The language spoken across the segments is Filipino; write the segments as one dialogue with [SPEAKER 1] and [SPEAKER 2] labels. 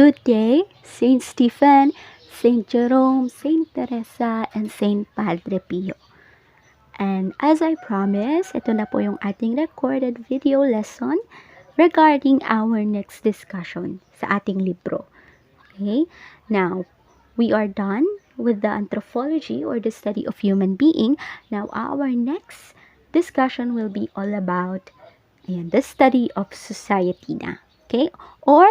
[SPEAKER 1] Good day, Saint Stephen, Saint Jerome, Saint Teresa, and Saint Padre Pio. And as I promised, ito na po yung ating recorded video lesson regarding our next discussion sa ating libro. Okay? Now, we are done with the anthropology or the study of human being. Now, our next discussion will be all about the study of society na. Okay? Or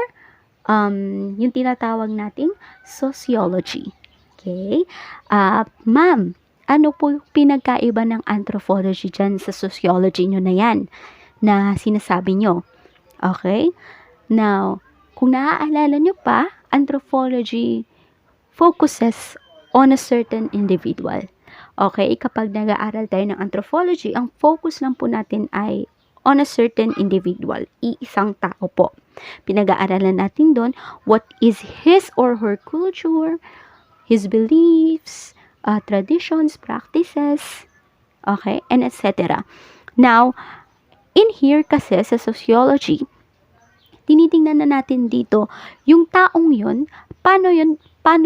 [SPEAKER 1] yung tinatawag nating sociology. Okay? Ma'am, ano po pinagkaiba ng anthropology dyan sa sociology nyo na yan na sinasabi nyo? Okay? Now, kung naaalala nyo pa, anthropology focuses on a certain individual. Okay? Kapag nag-aaral tayo ng anthropology, ang focus lang po natin ay on a certain individual, iisang tao po. Pinag-aaralan natin doon what is his or her culture, his beliefs, traditions, practices, okay, and etc. Now, in here kasi sa sociology, tinitingnan na natin dito yung taong yun, paano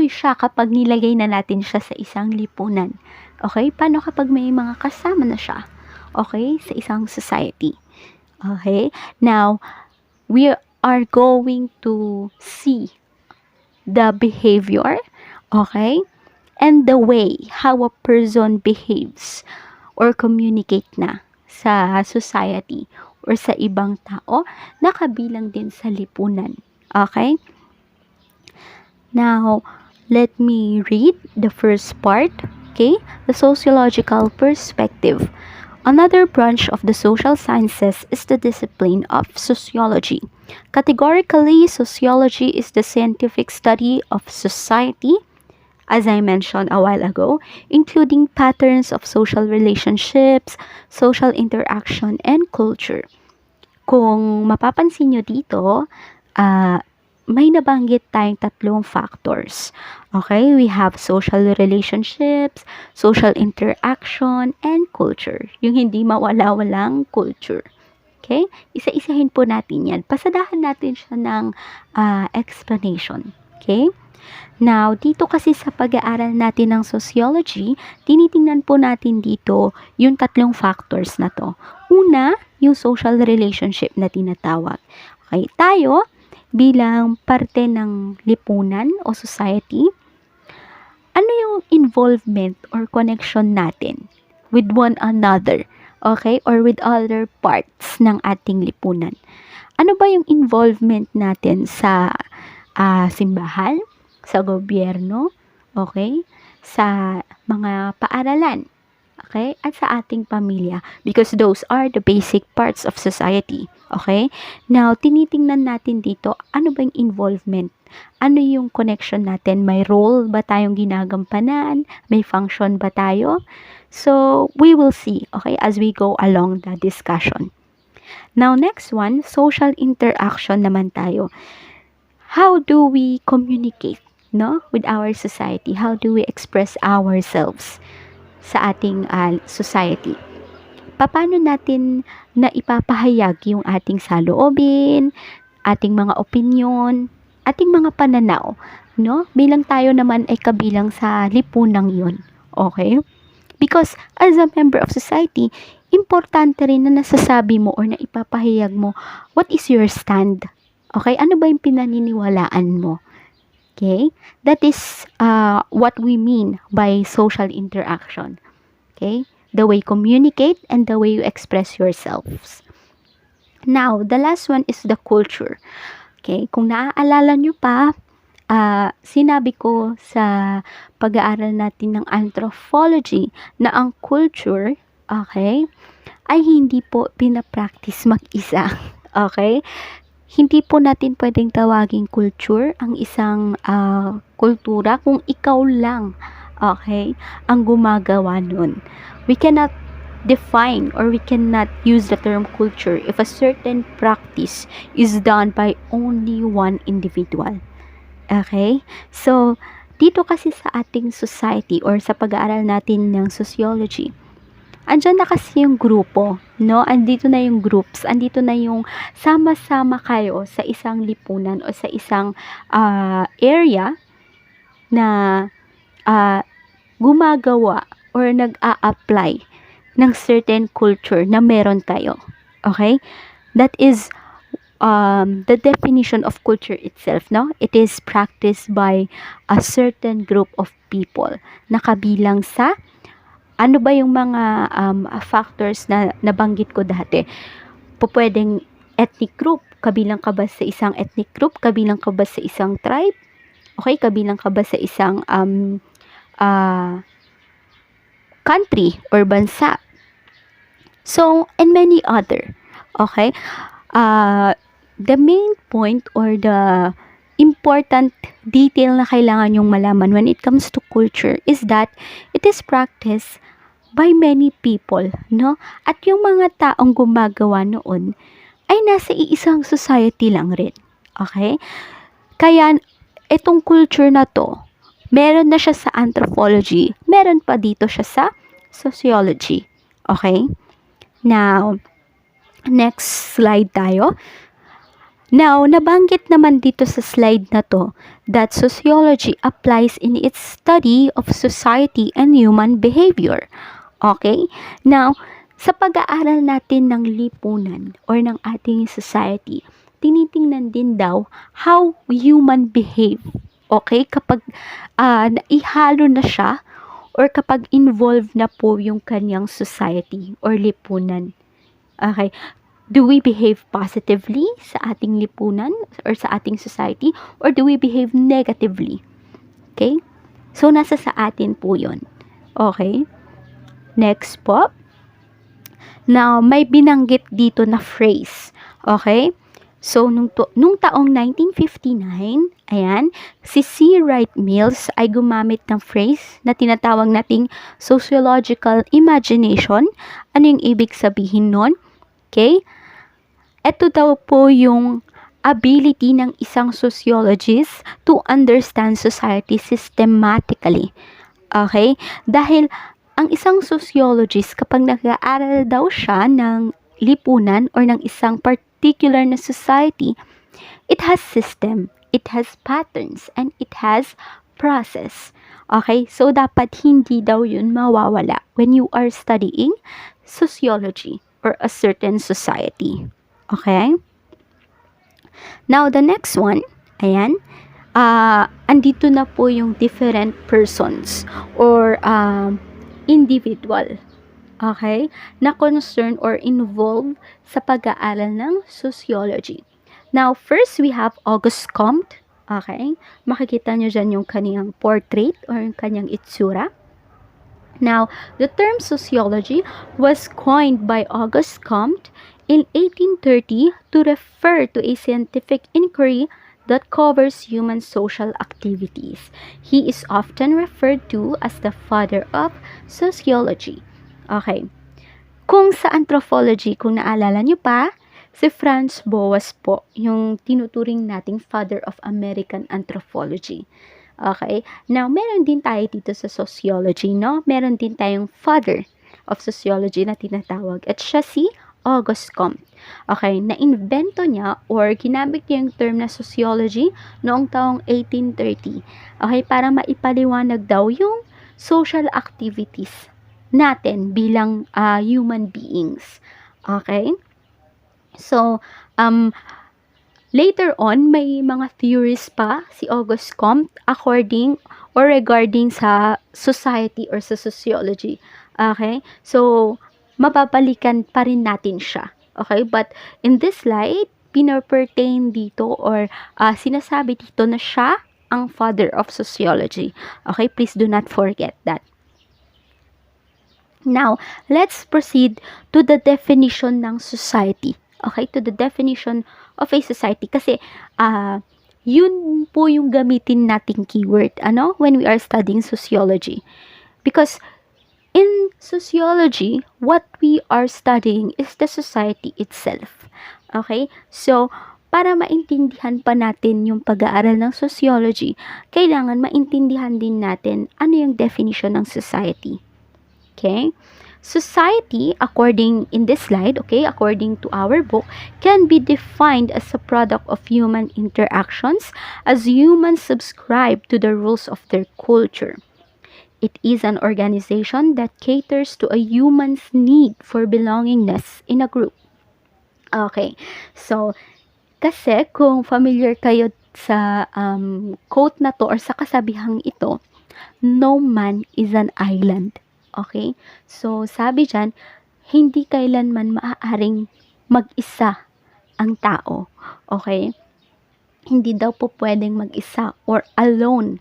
[SPEAKER 1] siya kapag nilagay na natin siya sa isang lipunan. Okay? Paano kapag may mga kasama na siya? Okay? Sa isang society. Okay? Now, we are going to see the behavior, okay? And the way how a person behaves or communicate na sa society or sa ibang tao na kabilang din sa lipunan. Okay? Now, let me read the first part, okay? The sociological perspective. Another branch of the social sciences is the discipline of sociology. Categorically, sociology is the scientific study of society, as I mentioned a while ago, including patterns of social relationships, social interaction, and culture. Kung mapapansin nyo dito, may nabanggit tayong tatlong factors. Okay, we have social relationships, social interaction, and culture. Yung hindi mawala-walang culture. Okay, isa-isahin po natin yan. Pasadahan natin siya ng explanation. Okay, now dito kasi sa pag-aaral natin ng sociology, tinitingnan po natin dito yung tatlong factors na to. Una, yung social relationship na tinatawag. Okay, tayo, bilang parte ng lipunan o society, ano yung involvement or connection natin with one another, okay, or with other parts ng ating lipunan? Ano ba yung involvement natin sa simbahan, sa gobyerno, okay, sa mga paaralan, okay, at sa ating pamilya, because those are the basic parts of society. Okay? Now, tinitingnan natin dito, ano ba yung involvement? Ano yung connection natin? May role ba tayong ginagampanan? May function ba tayo? So, we will see, okay, as we go along the discussion. Now, next one, social interaction naman tayo. How do we communicate, no, with our society? How do we express ourselves sa ating society? Paano natin na ipapahayag yung ating saloobin, ating mga opinyon, ating mga pananaw, no? Bilang tayo naman ay kabilang sa lipunang yun. Okay? Because as a member of society, importante rin na nasasabi mo or na ipapahayag mo, what is your stand? Okay? Ano ba yung pinaniniwalaan mo? Okay? That is what we mean by social interaction. Okay? The way you communicate and the way you express yourselves. Now, the last one is the culture. Okay, kung naaalala nyo pa, sinabi ko sa pag-aaral natin ng anthropology na ang culture, okay, ay hindi po pinapractice mag-isa. Okay? Hindi po natin pwedeng tawaging culture ang isang kultura kung ikaw lang, okay, ang gumagawa nun. We cannot define or we cannot use the term culture if a certain practice is done by only one individual. Okay? So, dito kasi sa ating society or sa pag-aaral natin ng sociology, andyan na kasi yung grupo, no? Andito na yung groups, andito na yung sama-sama kayo sa isang lipunan o sa isang area na ah, gumagawa or nag-a-apply ng certain culture na meron kayo. Okay? That is the definition of culture itself, no? It is practiced by a certain group of people na kabilang sa ano ba yung mga factors na nabanggit ko dati. Pwedeng ethnic group, kabilang ka ba sa isang ethnic group, kabilang ka ba sa isang tribe, okay, kabilang ka ba sa isang country or bansa. So, and many other. Okay? The main point or the important detail na kailangan yung malaman when it comes to culture is that it is practiced by many people, no? At yung mga taong gumagawa noon ay nasa iisang society lang rin. Okay? Kaya, itong culture na to, meron na siya sa anthropology, meron pa dito siya sa sociology. Okay? Now, next slide tayo. Now, nabanggit naman dito sa slide na to that sociology applies in its study of society and human behavior. Okay? Now, sa pag-aaral natin ng lipunan or ng ating society, tinitingnan din daw how human behave. Okay? Kapag naihalo na siya or kapag involved na po yung kanyang society or lipunan. Okay? Do we behave positively sa ating lipunan or sa ating society, or do we behave negatively? Okay? So, nasa sa atin po yun. Okay? Next po. Now, may binanggit dito na phrase. Okay? So, nung taong 1959, ayan, si C. Wright Mills ay gumamit ng phrase na tinatawag nating sociological imagination. Ano yung ibig sabihin nun? Okay? Ito daw po yung ability ng isang sociologist to understand society systematically. Okay? Dahil ang isang sociologist, kapag nag-aaral daw siya ng lipunan or ng isang particular na society, it has system, it has patterns, and it has process. Okay? So, dapat hindi daw yun mawawala when you are studying sociology or a certain society. Okay? Now, the next one, ayan, andito na po yung different persons or individual, okay, na concern or involved sa pag-aaral ng sociology. Now, first, we have Auguste Comte, okay, makikita nyo dyan yung kanyang portrait or yung kanyang itsura. Now, the term sociology was coined by Auguste Comte in 1830 to refer to a scientific inquiry that covers human social activities. He is often referred to as the father of sociology. Okay. Kung sa anthropology, kung naalala nyo pa, si Franz Boas po, yung tinuturing nating father of American anthropology. Okay? Now, meron din tayo dito sa sociology, no? Meron din tayong father of sociology na tinatawag. At siya si Auguste Comte. Okay, na-invento niya or ginamit niya yung term na sociology noong taong 1830. Okay, para maipaliwanag daw yung social activities natin bilang human beings. Okay? So, later on, may mga theories pa si Auguste Comte according or regarding sa society or sa sociology. Okay? So, mababalikan pa rin natin siya. Okay? But in this slide, pinapertain dito or sinasabi dito na siya ang father of sociology. Okay? Please do not forget that. Now, let's proceed to the definition ng society. Okay? To the definition of a society. Kasi, yun po yung gamitin nating keyword, when we are studying sociology. Because, in sociology, what we are studying is the society itself. Okay? So, para maintindihan pa natin yung pag-aaral ng sociology, kailangan maintindihan din natin ano yung definition ng society. Okay? Society, according in this slide, okay, according to our book, can be defined as a product of human interactions as humans subscribe to the rules of their culture. It is an organization that caters to a human's need for belongingness in a group. Okay, so kasi kung familiar kayo sa quote na to or sa kasabihang ito, no man is an island. Okay? So, sabi dyan, hindi kailanman maaaring mag-isa ang tao. Okay? Hindi daw po pwedeng mag-isa or alone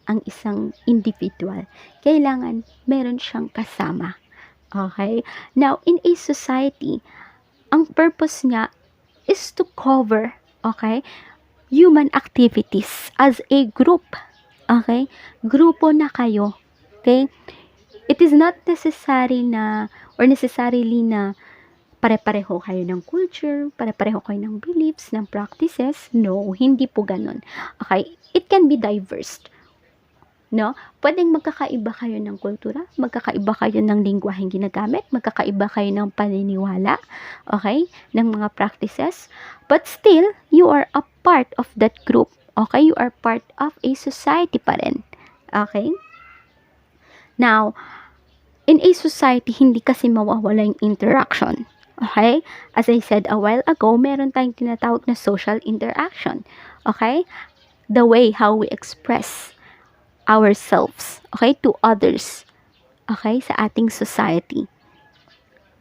[SPEAKER 1] ang isang individual. Kailangan meron siyang kasama. Okay? Now, in a society, ang purpose niya is to cover, okay, human activities as a group. Okay? Grupo na kayo. Okay? It is not necessary na or necessarily na pare-pareho kayo ng culture, pare-pareho kayo ng beliefs, ng practices. No, hindi po ganun. Okay? It can be diverse. No? Pwedeng magkakaiba kayo ng kultura, magkakaiba kayo ng lingwaheng ginagamit, magkakaiba kayo ng paniniwala, okay? Ng mga practices. But still, you are a part of that group. Okay? You are part of a society pa rin. Okay? Now, in a society, hindi kasi mawawala yung interaction. Okay? As I said a while ago, meron tayong tinatawag na social interaction. Okay? The way how we express ourselves, okay, to others, okay, sa ating society.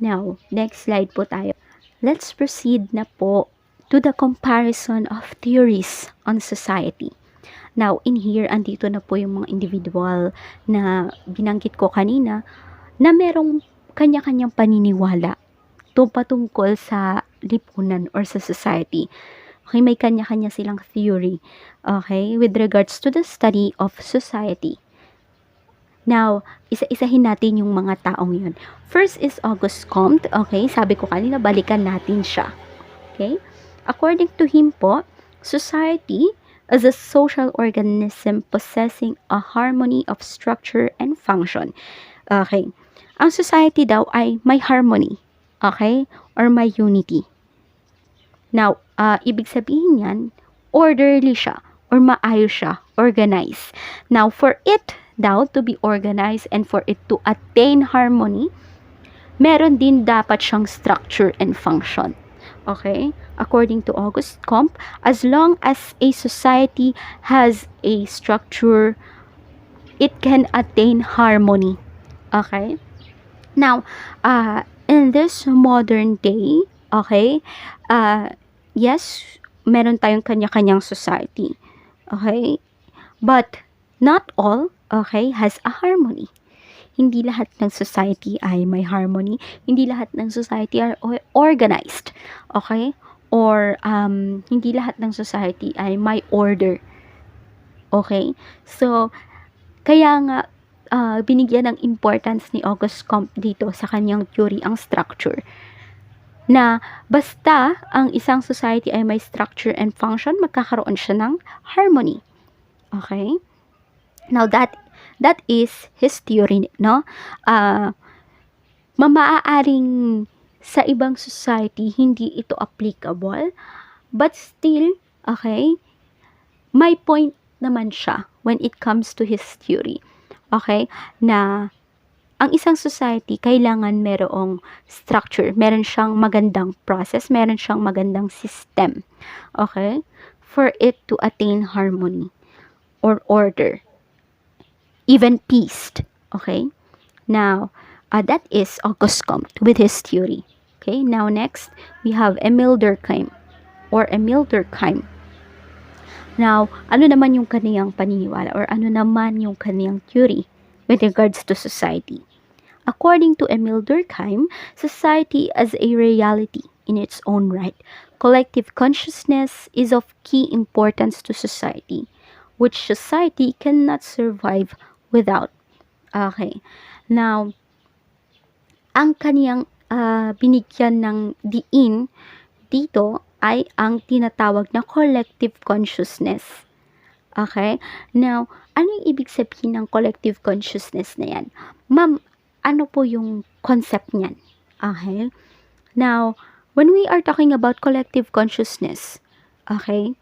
[SPEAKER 1] Now, next slide po tayo. Let's proceed na po to the comparison of theories on society. Now, in here, andito na po yung mga individual na binanggit ko kanina na merong kanya-kanyang paniniwala patungkol sa lipunan or sa society. Okay, may kanya-kanya silang theory, okay, with regards to the study of society. Now, isa-isahin natin yung mga taong yun. First is Auguste Comte, okay, sabi ko kanina, balikan natin siya. Okay, according to him po, society as a social organism possessing a harmony of structure and function. Okay, ang society daw ay may harmony, okay, or may unity. Now, ibig sabihin yan, orderly siya or maayos siya, organized. Now, for it daw to be organized and for it to attain harmony, meron din dapat siyang structure and function. Okay? According to Auguste Comte, as long as a society has a structure, it can attain harmony. Okay? Now, in this modern day, okay, yes, meron tayong kanya-kanyang society. Okay? But, not all, okay, has a harmony. Hindi lahat ng society ay may harmony. Hindi lahat ng society are organized. Okay? Or, hindi lahat ng society ay may order. Okay? So, kaya nga, binigyan ng importance ni Auguste Comte dito sa kanyang theory ang structure. Na basta ang isang society ay may structure and function, magkakaroon siya ng harmony. Okay? Now, that is his theory, no? Maaaring sa ibang society, hindi ito applicable, but still, okay, may point naman siya when it comes to his theory. Okay? Na ang isang society, kailangan merong structure, meron siyang magandang process, meron siyang magandang system. Okay? For it to attain harmony or order. Even peace. Okay? Now, that is Auguste Comte with his theory. Okay? Now, next, we have Emile Durkheim or Emile Durkheim. Now, ano naman yung kaniyang paniniwala or ano naman yung kaniyang theory with regards to society? According to Emile Durkheim, society as a reality in its own right. Collective consciousness is of key importance to society, which society cannot survive without. Okay. Now, ang kaniyang binigyan ng diin dito ay ang tinatawag na collective consciousness. Okay? Now, ano yung ibig sabihin ng collective consciousness na yan? Ma'am, ano po yung concept niyan. Okay? Now, when we are talking about collective consciousness, okay,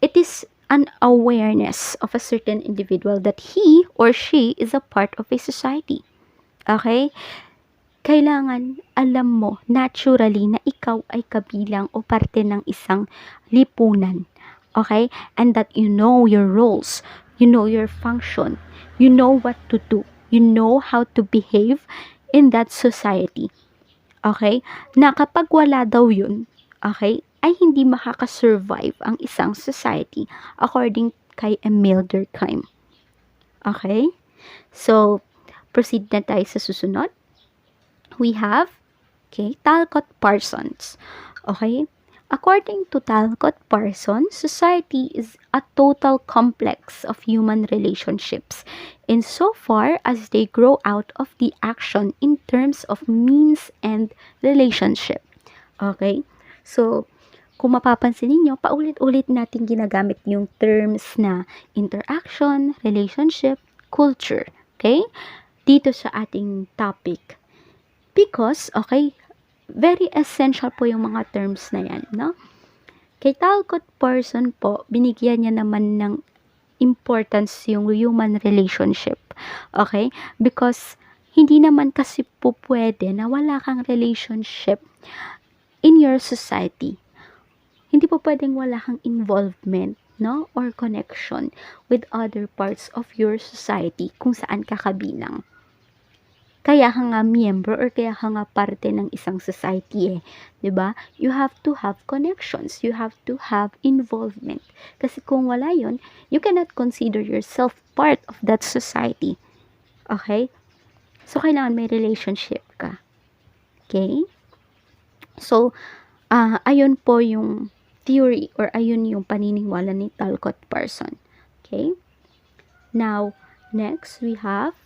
[SPEAKER 1] it is an awareness of a certain individual that he or she is a part of a society. Okay? Kailangan alam mo naturally na ikaw ay kabilang o parte ng isang lipunan. Okay? And that you know your roles, you know your function, you know what to do, you know how to behave in that society. Okay? Na kapag wala daw yun, okay, ay hindi makakasurvive ang isang society according kay Emile Durkheim. Okay? So, proceed na tayo sa susunod. We have, okay, Talcott Parsons. Okay? According to Talcott Parsons, society is a total complex of human relationships insofar as they grow out of the action in terms of means and relationship. Okay? So, kung mapapansin ninyo, paulit-ulit natin ginagamit yung terms na interaction, relationship, culture. Okay? Dito sa ating topic. Because, okay, very essential po yung mga terms na yan, no? Kay Talcott Person po, binigyan niya naman ng importance yung human relationship. Okay? Because, hindi naman kasi po pwede na wala kang relationship in your society. Hindi po pwedeng wala kang involvement, no? Or connection with other parts of your society kung saan ka kabilang. Kaya ka nga member or kaya ka nga parte ng isang society 'di ba? You have to have connections, you have to have involvement. Kasi kung wala 'yon, you cannot consider yourself part of that society. Okay? So kailangan may relationship ka. Okay? So, ayun po yung theory or ayun yung paniniwala ni Talcott Person. Okay? Now, next we have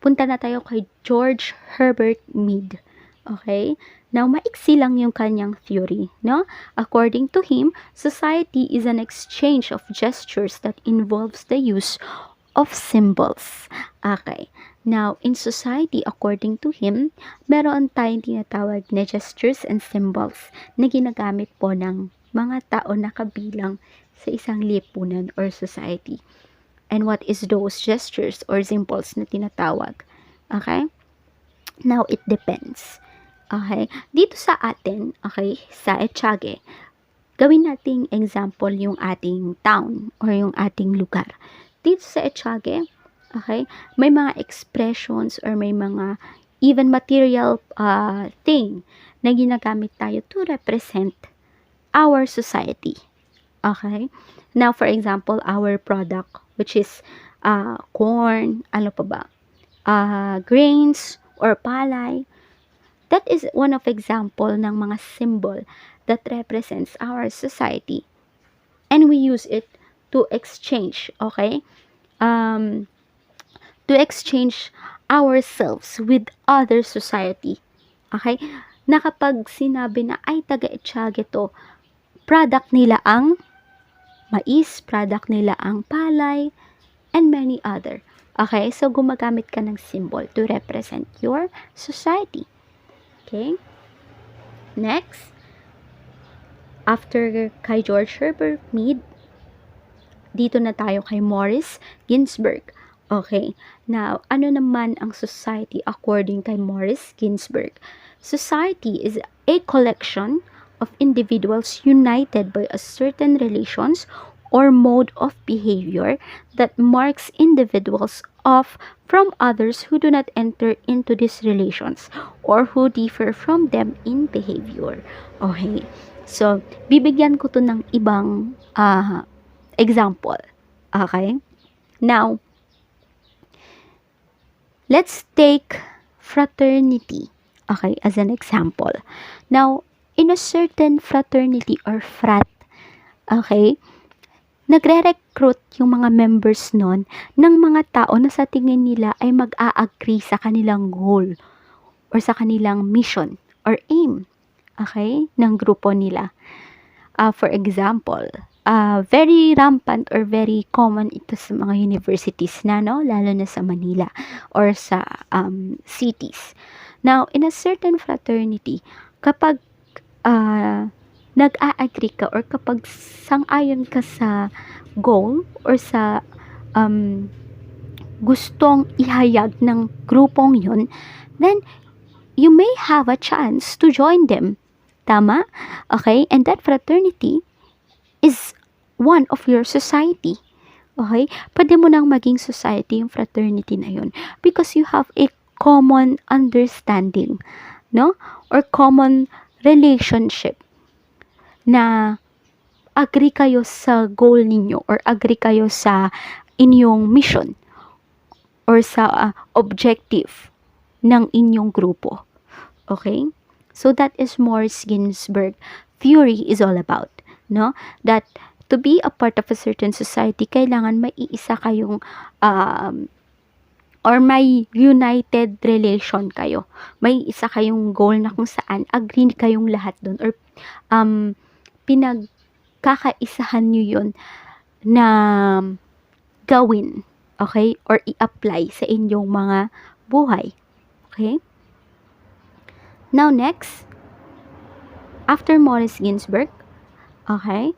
[SPEAKER 1] punta na tayo kay George Herbert Mead. Okay? Now, maiksi lang yung kanyang theory, no? According to him, society is an exchange of gestures that involves the use of symbols. Okay. Now, in society, according to him, meron tayong tinatawag na gestures and symbols na ginagamit po ng mga tao na kabilang sa isang lipunan or society. And what is those gestures or symbols na tinatawag? Okay? Now, it depends. Okay? Dito sa atin, okay, sa Etiage, gawin nating example yung ating town or yung ating lugar. Dito sa Etiage, okay, may mga expressions or may mga even material thing na ginagamit tayo to represent our society. Okay? Now, for example, our product, which is corn, ano pa ba? Grains or palay. That is one of example ng mga symbol that represents our society. And we use it to exchange, okay? To exchange ourselves with other society. Okay? Na kapag sinabi na ay taga-Etiage to, product nila ang mais, product nila ang palay, and many other. Okay? So, gumagamit ka ng symbol to represent your society. Okay? Next, after kay George Herbert Mead, dito na tayo kay Maurice Ginsburg. Okay? Now, ano naman ang society according kay Maurice Ginsburg? Society is a collection of individuals united by a certain relations or mode of behavior that marks individuals off from others who do not enter into these relations or who differ from them in behavior. Okay. So, bibigyan ko to ng ibang example. Okay? Now, let's take fraternity. Okay, as an example. Now, in a certain fraternity or frat, okay, nagre-recruit yung mga members nun ng mga tao na sa tingin nila ay mag-a-agree sa kanilang goal or sa kanilang mission or aim, okay, ng grupo nila. For example, very rampant or very common ito sa mga universities na, no? Lalo na sa Manila or sa cities. Now, in a certain fraternity, kapag nag-a-agree ka or kapag sang-ayon ka sa goal or sa um, gustong ihayag ng grupong yun, then you may have a chance to join them. Tama? Okay? And that fraternity is one of your society. Okay? Pwede mo nang maging society yung fraternity na yun because you have a common understanding, no? Or common relationship na agree kayo sa goal ninyo or agree kayo sa inyong mission or sa objective ng inyong grupo. Okay? So that is Morris Ginsburg theory is all about, no? That to be a part of a certain society, kailangan may iisa kayong or may united relation kayo. May isa kayong goal na kung saan agree kayong lahat doon or pinagkakaisahan nyo yun na gawin, okay? Or i-apply sa inyong mga buhay. Okay? Now next, after Morris Ginsburg, okay,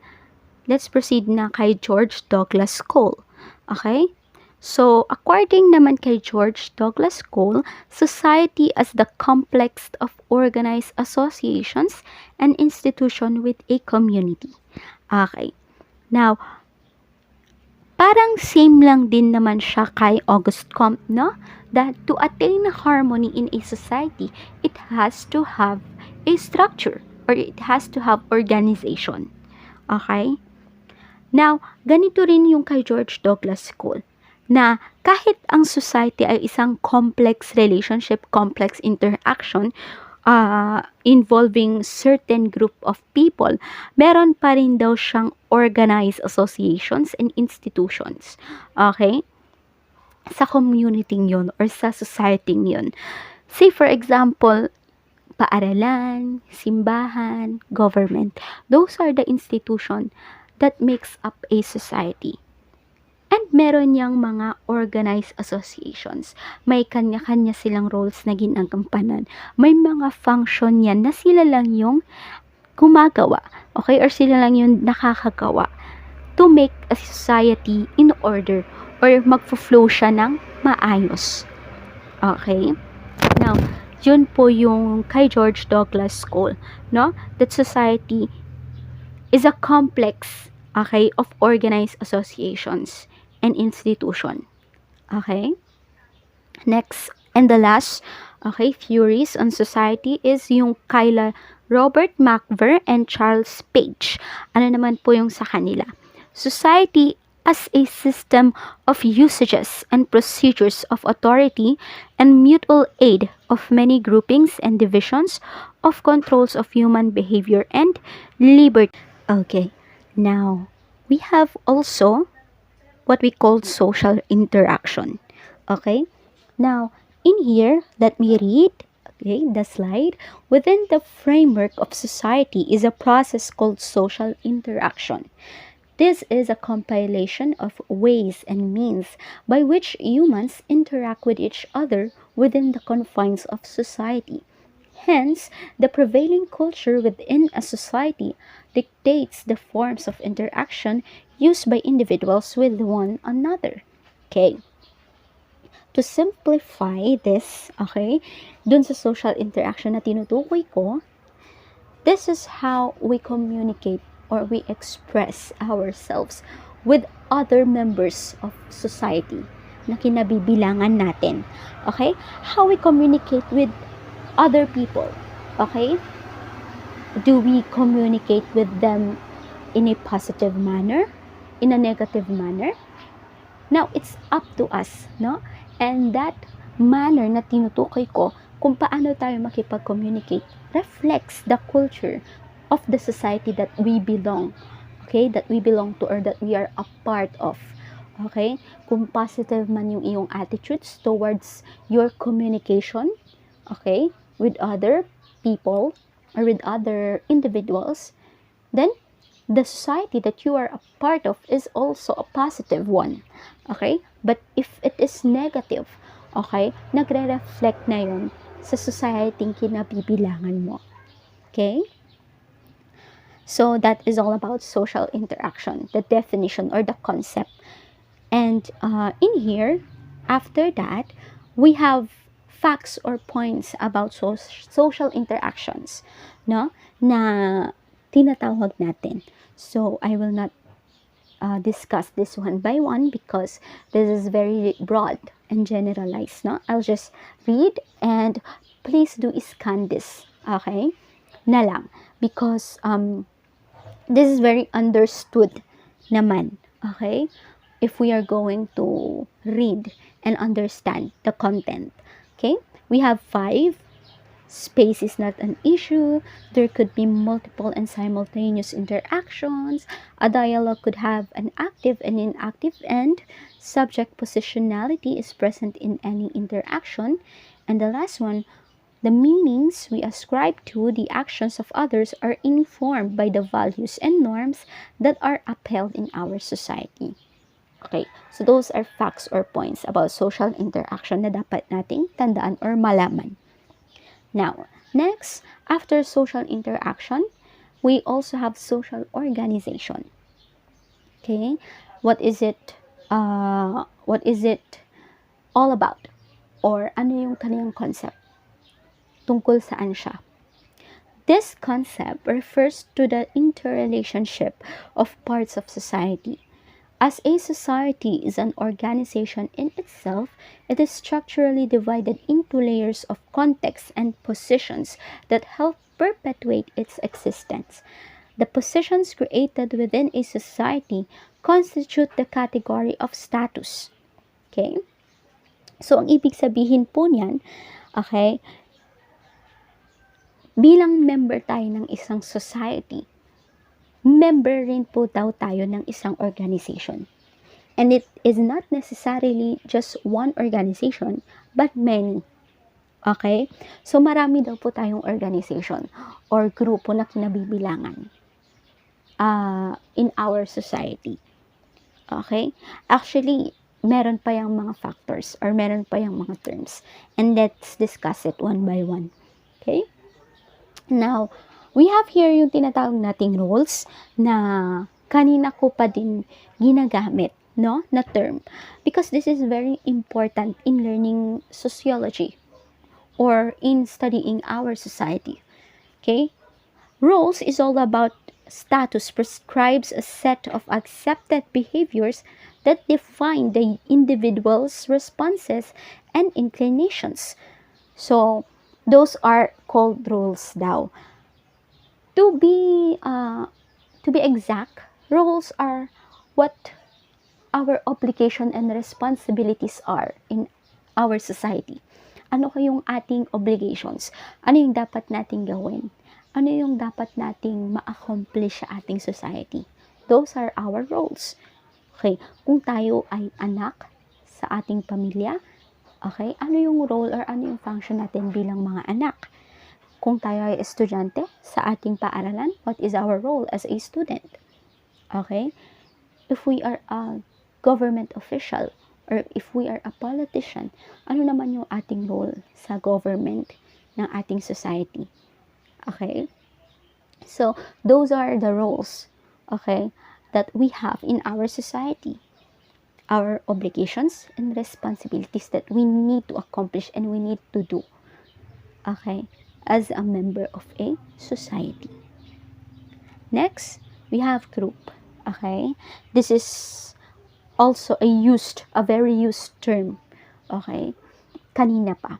[SPEAKER 1] let's proceed na kay George Douglas Cole. Okay? So, according naman kay George Douglas Cole, society as the complex of organized associations and institution with a community. Okay. Now, parang same lang din naman siya kay Auguste Comte, no? That to attain harmony in a society, it has to have a structure or it has to have organization. Okay? Now, ganito rin yung kay George Douglas Cole na kahit ang society ay isang complex relationship, complex interaction involving certain group of people, meron pa rin daw siyang organized associations and institutions. Okay? Sa community yun or sa society yun. Say for example, paaralan, simbahan, government. Those are the institutions that makes up a society. And meron niyang mga organized associations. May kanya-kanya silang roles na ginagampanan. May mga function yan na sila lang yung gumagawa. Okay? Or sila lang yung nakakagawa to make a society in order or magfo-flow siya ng maayos. Okay? Now, yun po yung kay George Douglas Cole, no? That society is a complex, okay, of organized associations and institution. Okay? Next, and the last, okay, theories on society is yung Kyla Robert McVer and Charles Page. Ano naman po yung sa kanila? Society as a system of usages and procedures of authority and mutual aid of many groupings and divisions of controls of human behavior and liberty. Okay, now we have also what we call social interaction. Okay, now in here, let me read, okay, the slide. Within the framework of society is a process called social interaction. This is a compilation of ways and means by which humans interact with each other within the confines of society. Hence, the prevailing culture within a society dictates the forms of interaction used by individuals with one another. Okay. To simplify this, okay, dun sa social interaction na tinutukoy ko, this is how we communicate or we express ourselves with other members of society na kinabibilangan natin. Okay? How we communicate with other people. Okay? Do we communicate with them in a positive manner? In a negative manner? Now, it's up to us, no? And that manner na tinutukoy ko kung paano tayo makipag-communicate reflects the culture of the society that we belong. Okay? That we belong to or that we are a part of. Okay? Kung positive man yung iyong attitudes towards your communication, okay, with other people or with other individuals, then the society that you are a part of is also a positive one. Okay? But if it is negative, okay, nagre-reflect na yun sa society kinabibilangan mo. Okay? So that is all about social interaction, the definition or the concept. And in here, after that, we have facts or points about social interactions, no? Na tinatawag natin. So I will not discuss this one by one because this is very broad and generalized, no? I'll just read and please do scan this, okay? Na lang because this is very understood naman, okay? If we are going to read and understand the content, okay? We have 5. Space is not an issue. There could be multiple and simultaneous interactions. A dialogue could have an active and inactive end. Subject positionality is present in any interaction. And the last one, the meanings we ascribe to the actions of others are informed by the values and norms that are upheld in our society. Okay, so those are facts or points about social interaction na dapat nating tandaan or malaman. Now, next, after social interaction, we also have social organization. Okay, what is it? What is it all about? Or ano yung kaniyang concept? Tungkol saan siya? This concept refers to the interrelationship of parts of society. As a society is an organization in itself, it is structurally divided into layers of contexts and positions that help perpetuate its existence. The positions created within a society constitute the category of status. Okay? So, ang ibig sabihin po niyan, okay, bilang member tayo ng isang society, member rin po daw tayo ng isang organization. And it is not necessarily just one organization, but many. Okay? So, marami daw po tayong organization or grupo na kinabibilangan in our society. Okay? Actually, meron pa yung mga factors or meron pa yung mga terms. And let's discuss it one by one. Okay? Now, we have here yung tinatawag nating roles na kanina ko pa din ginagamit, no, na term. Because this is very important in learning sociology or in studying our society. Okay? Roles is all about status, prescribes a set of accepted behaviors that define the individual's responses and inclinations. So, those are called roles daw. To be exact, roles are what our obligation and responsibilities are in our society. Ano kayong ating obligations? Ano yung dapat nating gawin? Ano yung dapat nating ma-accomplish sa ating society? Those are our roles. Okay, kung tayo ay anak sa ating pamilya, okay, ano yung role or ano yung function natin bilang mga anak? Kung tayo ay estudyante sa ating paaralan, what is our role as a student? Okay? If we are a government official or if we are a politician, ano naman yung ating role sa government ng ating society? Okay? So, those are the roles, okay, that we have in our society. Our obligations and responsibilities that we need to accomplish and we need to do, okay, as a member of a society. Next, we have group, okay. This is also a very used term, okay, kanina pa.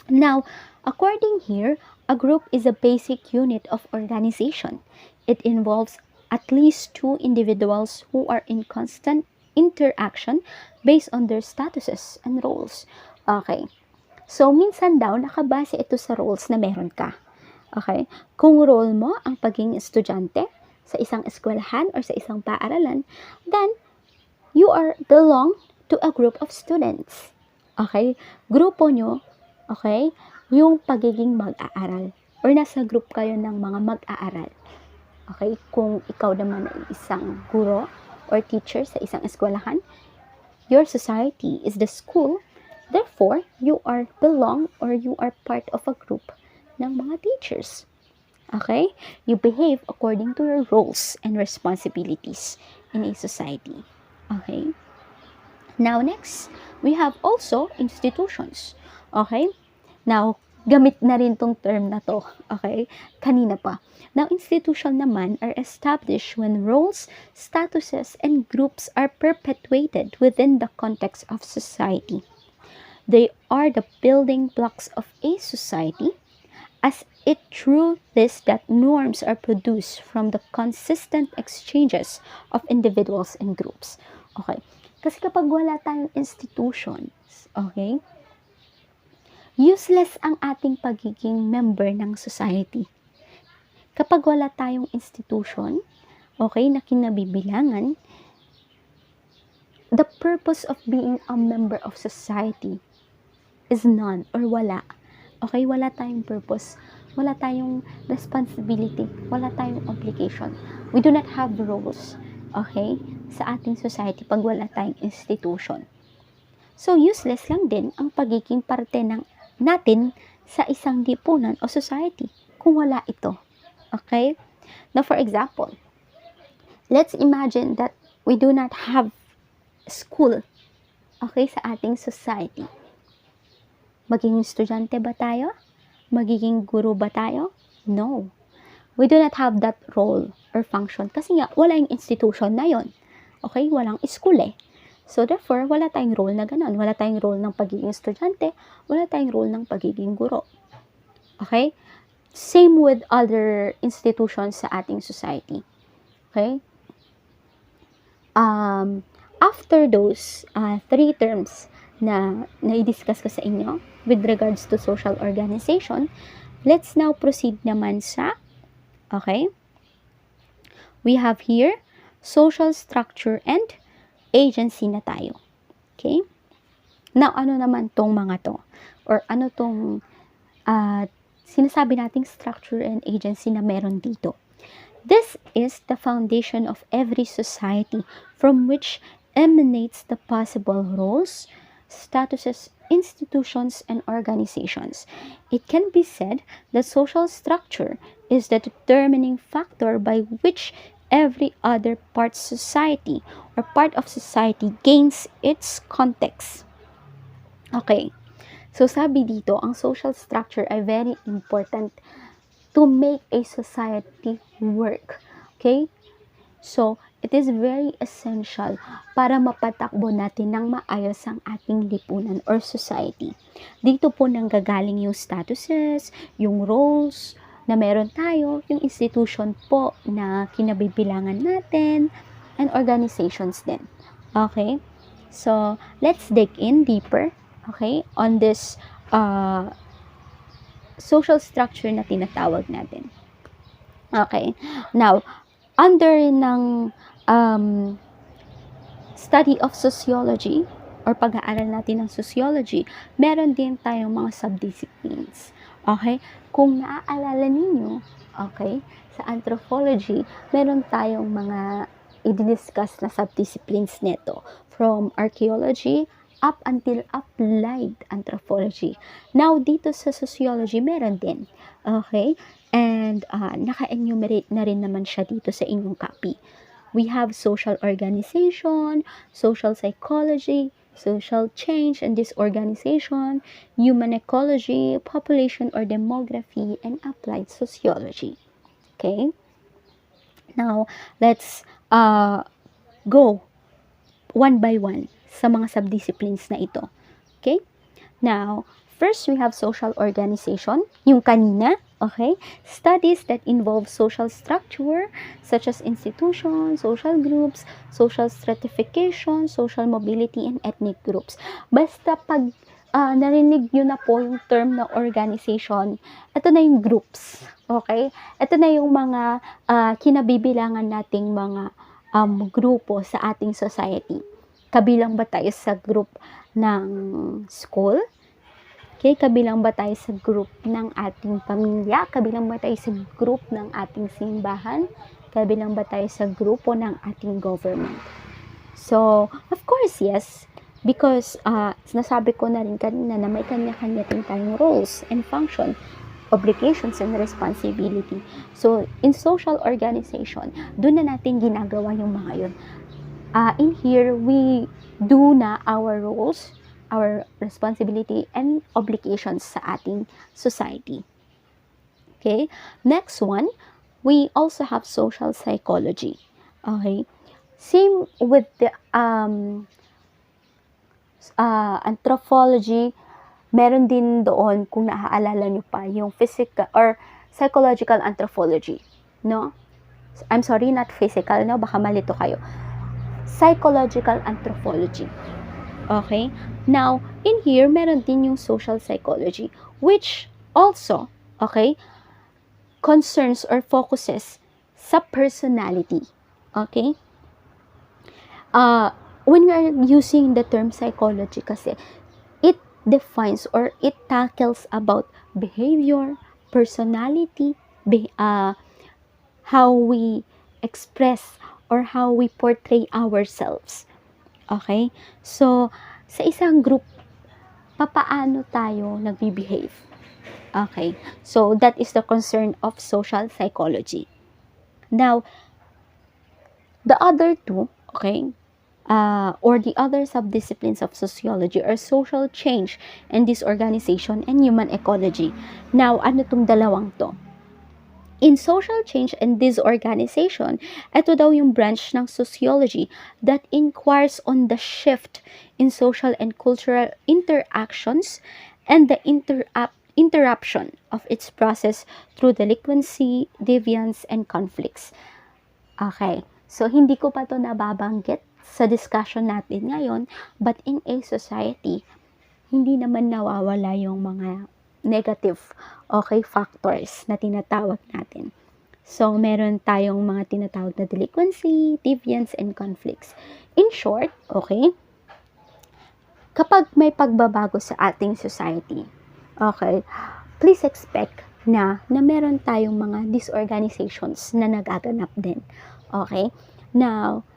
[SPEAKER 1] Now, according here, a group is a basic unit of organization. It involves at least 2 individuals who are in constant interaction based on their statuses and roles. Okay. So, minsan daw, nakabase ito sa roles na meron ka. Okay. Kung role mo ang pagiging estudyante sa isang eskwelahan or sa isang paaralan, then, you are belong to a group of students. Okay. Grupo nyo, okay, yung pagiging mag-aaral. Or nasa group kayo ng mga mag-aaral. Okay? Kung ikaw naman ay isang guro or teacher sa isang eskwelahan, your society is the school. Therefore, you are belong or you are part of a group ng mga teachers. Okay? You behave according to your roles and responsibilities in a society. Okay? Now, next, we have also institutions. Okay? Now, gamit na rin tong term na to. Okay? Kanina pa. Now, institution naman are established when roles, statuses, and groups are perpetuated within the context of society. They are the building blocks of a society, as it through this that norms are produced from the consistent exchanges of individuals and groups. Okay? Kasi kapag wala tayong institutions, okay, useless ang ating pagiging member ng society. Kapag wala tayong institution, okay, na kinabibilangan, the purpose of being a member of society is none or wala. Okay, wala tayong purpose, wala tayong responsibility, wala tayong obligation. We do not have roles, okay, sa ating society pag wala tayong institution. So, useless lang din ang pagiging parte natin sa isang lipunan o society kung wala ito. Okay? Now, for example, let's imagine that we do not have school, okay, sa ating society. Magiging estudyante ba tayo? Magiging guro ba tayo? No. We do not have that role or function kasi nga wala yung institution na yon. Okay? Walang school eh. So therefore, wala tayong role na ganun. Wala tayong role ng pagiging estudyante. Wala tayong role ng pagiging guro. Okay? Same with other institutions sa ating society. Okay? After those three terms na i-discuss ko sa inyo with regards to social organization, let's now proceed naman sa, okay, we have here social structure and agency na tayo. Okay? Now, ano naman tong mga to? Or ano tong sinasabi nating structure and agency na meron dito? This is the foundation of every society from which emanates the possible roles, statuses, institutions, and organizations. It can be said that social structure is the determining factor by which every other part of society gains its context. Okay. So, sabi dito, ang social structure ay very important to make a society work. Okay? So, it is very essential para mapatakbo natin ng maayos ang ating lipunan or society. Dito po nanggagaling yung statuses, yung roles na meron tayo, yung institution po na kinabibilangan natin, and organizations din. Okay? So, let's dig in deeper, okay, on this social structure na tinatawag natin. Okay. Now, under ng study of sociology or pag-aaral natin ng sociology, meron din tayong mga subdisciplines. Okay? Kung naaalala ninyo, okay, sa anthropology, meron tayong mga i-discuss na subdisciplines nito from archaeology up until applied anthropology. Now, dito sa sociology, meron din. Okay? And naka-enumerate na rin naman siya dito sa inyong copy. We have social organization, social psychology, social change and disorganization, human ecology, population or demography, and applied sociology. Okay? Now, let's go one by one sa mga subdisciplines na ito. Okay? Now, first we have social organization, yung kanina, okay? Studies that involve social structure such as institutions, social groups, social stratification, social mobility, and ethnic groups. Basta pag narinig nyo na po yung term na organization, ito na yung groups, okay? Ito na yung mga kinabibilangan nating mga grupo sa ating society. Kabilang ba tayo sa group ng school? Okay, kabilang ba tayo sa group ng ating pamilya? Kabilang ba tayo sa group ng ating simbahan? Kabilang ba tayo sa grupo ng ating government? So, of course, yes. Because, nasabi ko na rin kanina na may kanya-kanya din tayong roles and function, obligations and responsibility. So, in social organization, doon na natin ginagawa yung mga yun. In here, we do na our roles, our responsibility, and obligations sa ating society. Okay? Next one, we also have social psychology. Okay? Same with the anthropology, meron din doon, kung naaalala nyo pa, yung physical or psychological anthropology. No? I'm sorry, not physical, no? Baka malito kayo. Psychological anthropology. Okay? Now, in here, meron din yung social psychology, which also, okay, concerns or focuses sa personality. Okay? When we are using the term psychology kasi, it defines or it tackles about behavior, personality, how we express or how we portray ourselves. Okay? So, sa isang group, papaano tayo nagbe-behave? Okay? So, that is the concern of social psychology. Now, the other two, okay, or the other subdisciplines of sociology are social change and disorganization and human ecology. Now, ano tong dalawang to? In social change and disorganization, ito daw yung branch ng sociology that inquires on the shift in social and cultural interactions and the interruption of its process through delinquency, deviance, and conflicts. Okay, so hindi ko pa to nababanggit sa discussion natin ngayon, but in a society, hindi naman nawawala yung mga negative, okay, factors na tinatawag natin. So, meron tayong mga tinatawag na delinquency, deviance, and conflicts. In short, okay, kapag may pagbabago sa ating society, okay, please expect na meron tayong mga disorganizations na nagaganap din. Okay? Now,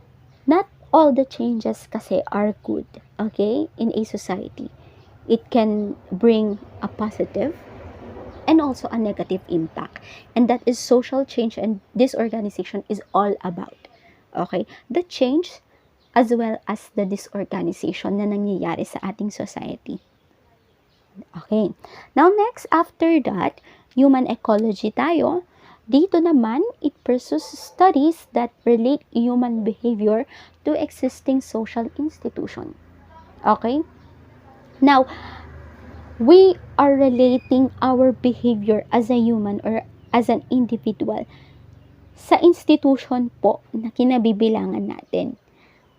[SPEAKER 1] not all the changes kasi are good, okay, in a society. It can bring a positive and also a negative impact. And that is social change and disorganization is all about. Okay? The change as well as the disorganization na nangyayari sa ating society. Okay. Now, next, after that, human ecology tayo. Dito naman, it pursues studies that relate human behavior to existing social institution. Okay? Now, we are relating our behavior as a human or as an individual sa institution po na kinabibilangan natin.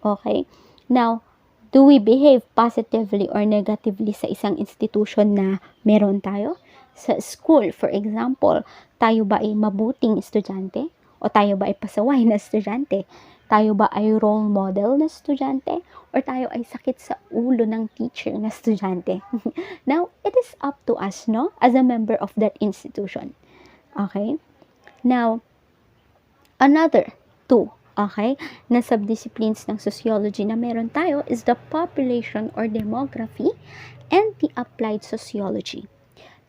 [SPEAKER 1] Okay? Now, do we behave positively or negatively sa isang institution na meron tayo? Sa school, for example, tayo ba ay mabuting estudyante? O tayo ba ay pasaway na estudyante? Tayo ba ay role model na estudyante? Or tayo ay sakit sa ulo ng teacher na estudyante? Now, it is up to us, no? As a member of that institution. Okay? Now, another two, okay, na subdisciplines ng sociology na meron tayo is the population or demography and the applied sociology.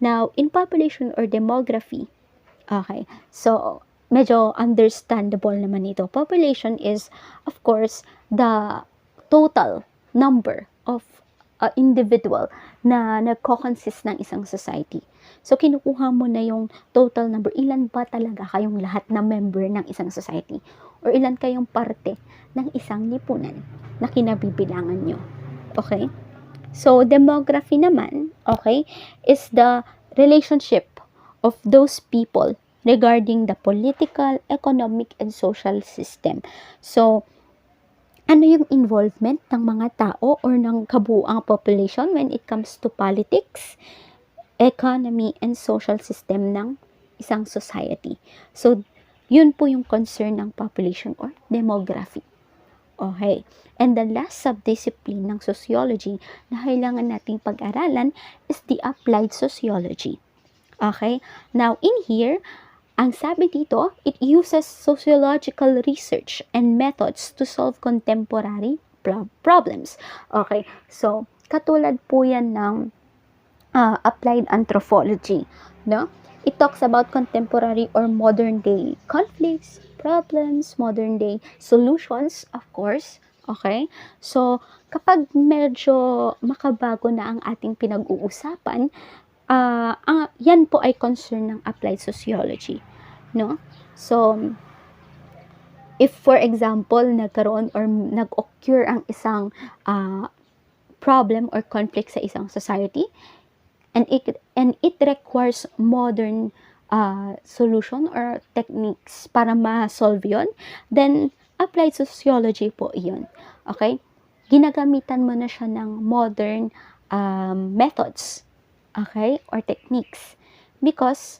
[SPEAKER 1] Now, in population or demography, okay, so medyo understandable naman ito. Population is, of course, the total number of individual na nagko-consist ng isang society. So, kinukuha mo na yung total number. Ilan ba talaga kayong lahat na member ng isang society? Or ilan kayong parte ng isang lipunan na kinabibilangan nyo? Okay? So, demography naman, okay, is the relationship of those people regarding the political, economic, and social system. So, ano yung involvement ng mga tao or ng kabuuang population when it comes to politics, economy, and social system ng isang society. So, yun po yung concern ng population or demography. Okay. And the last subdiscipline ng sociology na kailangan nating pag-aralan is the applied sociology. Okay. Now, in here, Ang sabi dito, it uses sociological research and methods to solve contemporary problems. Okay, so katulad po yan ng applied anthropology, no? It talks about contemporary or modern day conflicts, problems, modern day solutions, of course. Okay? So, kapag medyo makabago na ang ating pinag-uusapan, yan po ay concern ng applied sociology, no? So, if for example, nagkaroon or nag-occur ang isang problem or conflict sa isang society, and it requires modern solution or techniques para ma-solve yon, then applied sociology po yun. Okay? Ginagamitan mo na siya ng modern methods, okay, or techniques, because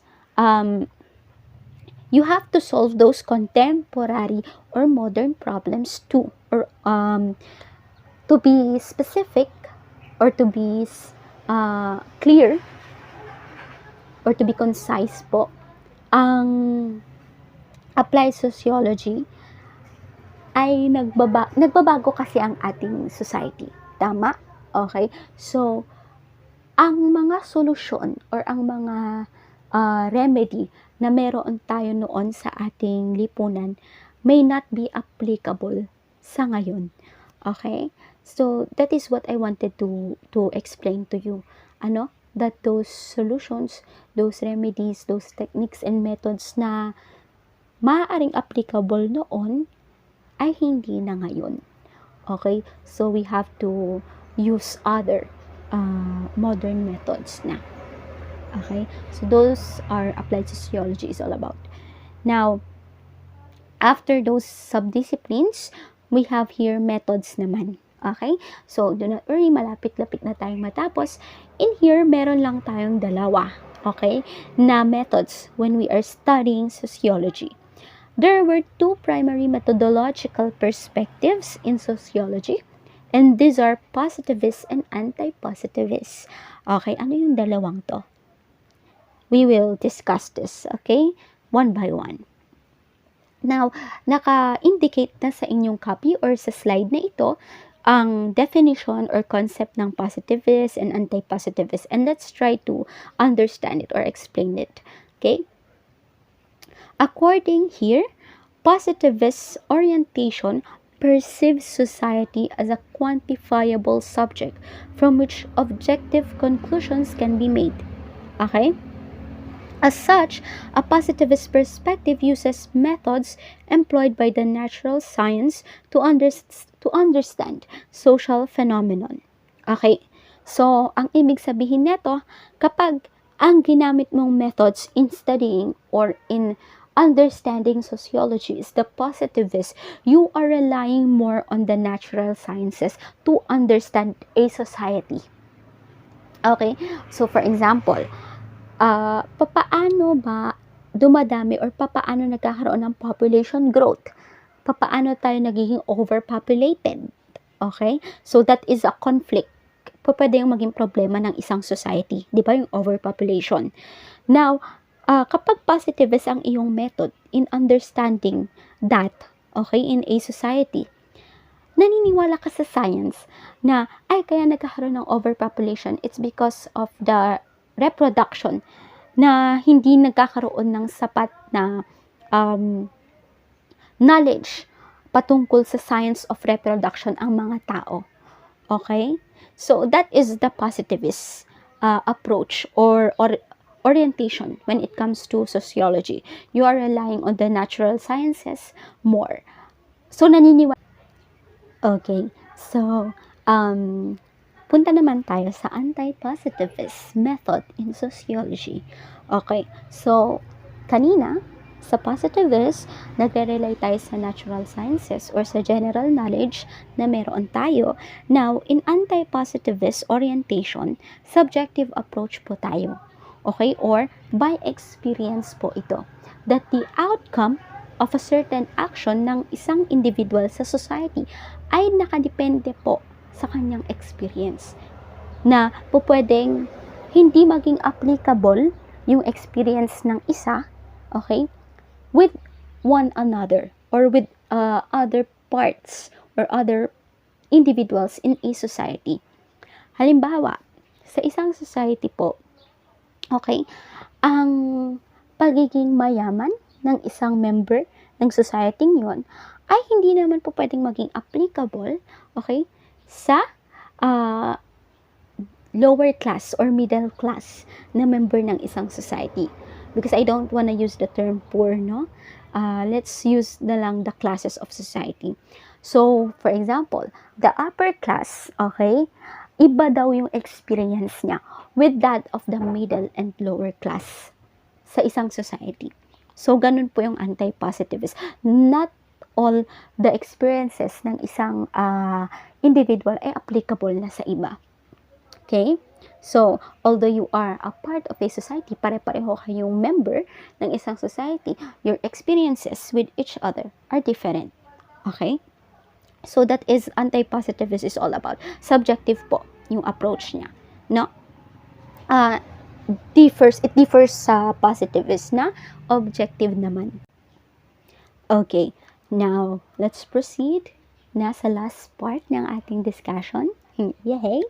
[SPEAKER 1] you have to solve those contemporary or modern problems too, or to be specific or to be clear or to be concise po, ang applied sociology ay nagbabago kasi ang ating society. Tama? Okay? So, ang mga solusyon or ang mga remedy na meron tayo noon sa ating lipunan may not be applicable sa ngayon. Okay? So, that is what I wanted to explain to you. That those solutions, those remedies, those techniques and methods na maaaring applicable noon ay hindi na ngayon. Okay? So, we have to use other modern methods na. Okay? So, those are applied sociology is all about. Now, after those subdisciplines, we have here methods naman. Okay? So, do not worry, malapit-lapit na tayong matapos. In here, meron lang tayong dalawa, okay, na methods when we are studying sociology. There were two primary methodological perspectives in sociology, and these are positivist and anti-positivist. Okay, ano yung dalawang to? We will discuss this, okay, one by one. Now, naka-indicate na sa inyong copy or sa slide na ito ang definition or concept ng positivist and anti-positivist. And let's try to understand it or explain it. Okay? According here, positivist orientation perceives society as a quantifiable subject from which objective conclusions can be made. Okay? As such, a positivist perspective uses methods employed by the natural science to understand social phenomenon. Okay, so ang ibig sabihin nito, kapag ang ginamit mong methods in studying or in understanding sociology is the positivist, you are relying more on the natural sciences to understand a society. Okay, so for example, papaano ba dumadami or papaano nagkakaroon ng population growth? Papaano tayo nagiging overpopulated? Okay? So, that is a conflict. Pwede yung maging problema ng isang society. Di ba? Yung overpopulation. Now, kapag positivist ang iyong method in understanding that, okay, in a society, naniniwala ka sa science na, ay, kaya nagkakaroon ng overpopulation, it's because of the reproduction na hindi nagkakaroon ng sapat na knowledge patungkol sa science of reproduction ang mga tao. Okay? So, that is the positivist approach or orientation when it comes to sociology. You are relying on the natural sciences more. So, naniniwala. Okay. So, punta naman tayo sa anti-positivist method in sociology. Okay, so, kanina, sa positivist, nagre-rely tayo sa natural sciences or sa general knowledge na meron tayo. Now, in anti-positivist orientation, subjective approach po tayo. Okay, or by experience po ito. That the outcome of a certain action ng isang individual sa society ay nakadepende po sa kanyang experience, na pwedeng hindi maging applicable yung experience ng isa, okay, with one another or with other parts or other individuals in a society. Halimbawa, sa isang society po, okay, ang pagiging mayaman ng isang member ng society yon ay hindi naman po pwedeng maging applicable, okay, sa uh, lower class or middle class na member ng isang society. Because I don't wanna use the term poor, no? Let's use na lang the classes of society. So, for example, the upper class, okay, iba daw yung experience niya with that of the middle and lower class sa isang society. So, ganun po yung anti-positivist. Not all the experiences ng isang individual ay applicable na sa iba. Okay? So, although you are a part of a society, pare-pareho kayong member ng isang society, your experiences with each other are different. Okay? So, that is anti-positivist is all about. Subjective po yung approach niya. No? It differs sa positivist na objective naman. Okay. Now, let's proceed na sa last part ng ating discussion. Yay!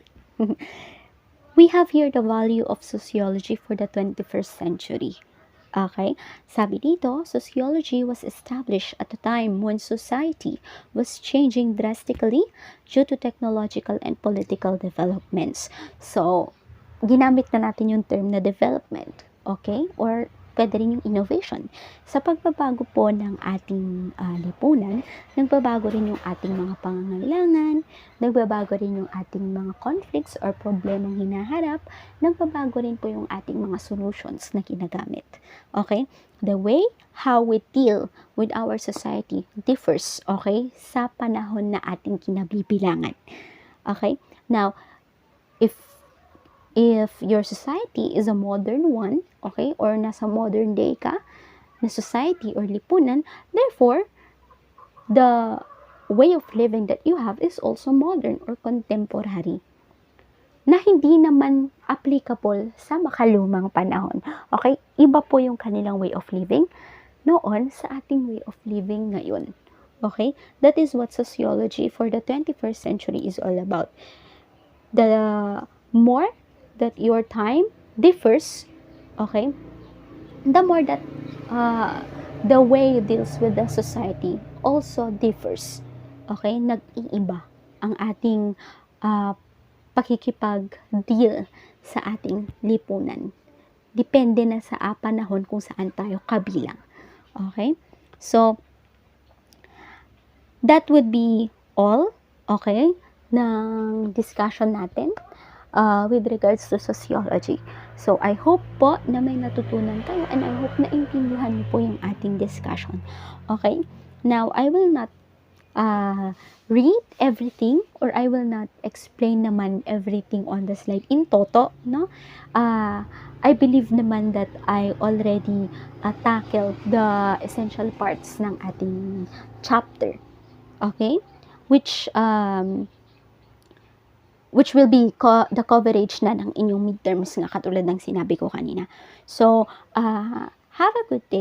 [SPEAKER 1] We have here the value of sociology for the 21st century. Okay? Sabi dito, sociology was established at a time when society was changing drastically due to technological and political developments. So, ginamit na natin yung term na development. Okay? Or pwede rin yung innovation. Sa pagbabago po ng ating lipunan, nagbabago rin yung ating mga pangangailangan, nagbabago rin yung ating mga conflicts or problemang hinaharap, nagbabago rin po yung ating mga solutions na ginagamit. Okay? The way how we deal with our society differs, okay, sa panahon na ating kinabibilangan. Okay? Now, if your society is a modern one, okay, or nasa modern day ka na society or lipunan, therefore, the way of living that you have is also modern or contemporary na hindi naman applicable sa makalumang panahon. Okay? Iba po yung kanilang way of living noon sa ating way of living ngayon. Okay? That is what sociology for the 21st century is all about. The more that your time differs, okay, the more that the way it deals with the society also differs. Okay, nag-iiba ang ating pakikipag-deal sa ating lipunan. Depende na sa panahon kung saan tayo kabilang. Okay? So, that would be all, okay, ng discussion natin with regards to sociology. So, I hope po na may natutunan kayo and I hope na intindihan niyo po yung ating discussion. Okay? Now, I will not read everything or I will not explain naman everything on the slide in toto, no? I believe naman that I already tackled the essential parts ng ating chapter. Okay? Which will be the coverage na ng inyong midterms nga katulad ng sinabi ko kanina. So, have a good day.